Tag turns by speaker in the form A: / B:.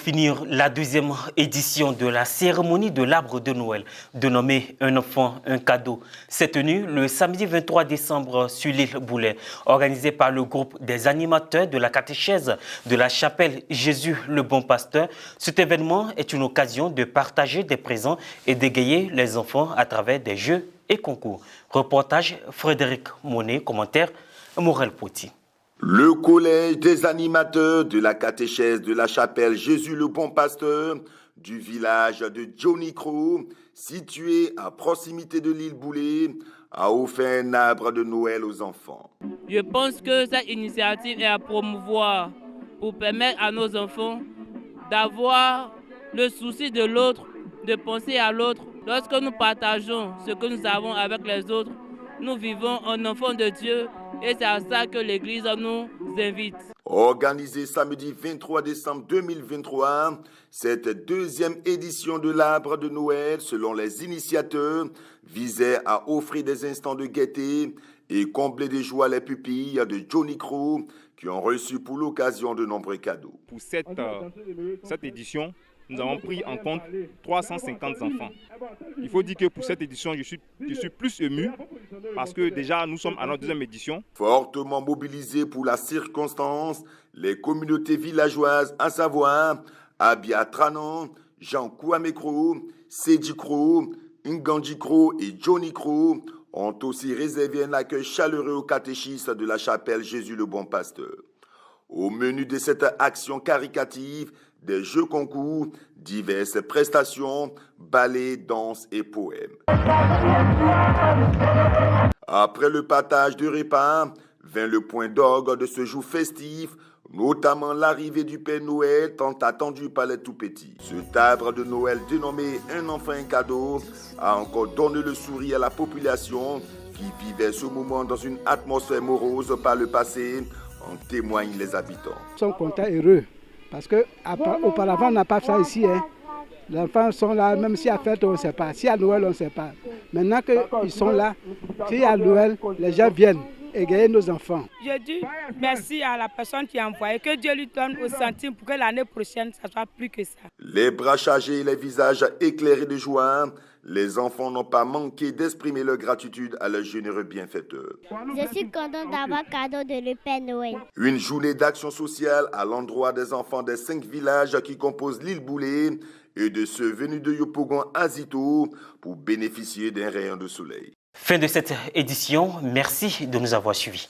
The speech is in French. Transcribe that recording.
A: Finir la deuxième édition de la cérémonie de l'arbre de Noël, dénommée Un enfant, un cadeau. C'est tenu le samedi 23 décembre sur l'île Boulay, organisé par le groupe des animateurs de la catéchèse de la chapelle Jésus le Bon Pasteur. Cet événement est une occasion de partager des présents et d'égayer les enfants à travers des jeux et concours. Reportage Frédéric Monet, commentaire Morel Poti.
B: Le collège des animateurs de la catéchèse de la chapelle Jésus le Bon Pasteur du village de Johnny Crow, situé à proximité de l'île Boulay, a offert un arbre de Noël aux enfants.
C: Je pense que cette initiative est à promouvoir pour permettre à nos enfants d'avoir le souci de l'autre, de penser à l'autre. Lorsque nous partageons ce que nous avons avec les autres, nous vivons en enfant de Dieu. Et c'est à ça que l'Église nous invite.
B: Organisée samedi 23 décembre 2023, cette deuxième édition de l'arbre de Noël, selon les initiateurs, visait à offrir des instants de gaieté et combler de joie les pupilles de Johnny Crow qui ont reçu pour l'occasion de nombreux cadeaux.
D: Pour cette édition, nous avons pris en compte 350 enfants. Il faut dire que pour cette édition, je suis plus ému parce que déjà nous sommes à notre deuxième édition.
B: Fortement mobilisés pour la circonstance, les communautés villageoises, à savoir Abia Tranan, Jean Kouame Crow, Sedi Crow, Ngandji Crow et Johnny Crow ont aussi réservé un accueil chaleureux aux catéchistes de la chapelle Jésus le Bon Pasteur. Au menu de cette action caricative, des jeux concours, diverses prestations, ballets, danses et poèmes. Après le partage de repas, vint le point d'orgue de ce jour festif, notamment l'arrivée du Père Noël tant attendu par les tout-petits. Cet arbre de Noël dénommé Un enfant, un cadeau a encore donné le sourire à la population qui vivait ce moment dans une atmosphère morose par le passé, en témoignent les habitants.
E: Ils sont contents et heureux parce qu'auparavant on n'a pas ça ici. Les enfants sont là, même si à fête on ne sait pas, si à Noël on ne sait pas. Maintenant qu'ils sont là, si à Noël, les gens viennent égayer nos enfants.
F: Je dis merci à la personne qui a envoyé, que Dieu lui donne au centime pour que l'année prochaine, ça soit plus que ça.
B: Les bras chargés et les visages éclairés de joie, les enfants n'ont pas manqué d'exprimer leur gratitude à leur généreux bienfaiteur.
G: Je suis contente d'avoir cadeau de le Père Noël.
B: Une journée d'action sociale à l'endroit des enfants des 5 villages qui composent l'île Boulay et de ceux venus de Yopougon à Zito pour bénéficier d'un rayon de soleil.
A: Fin de cette édition, merci de nous avoir suivis.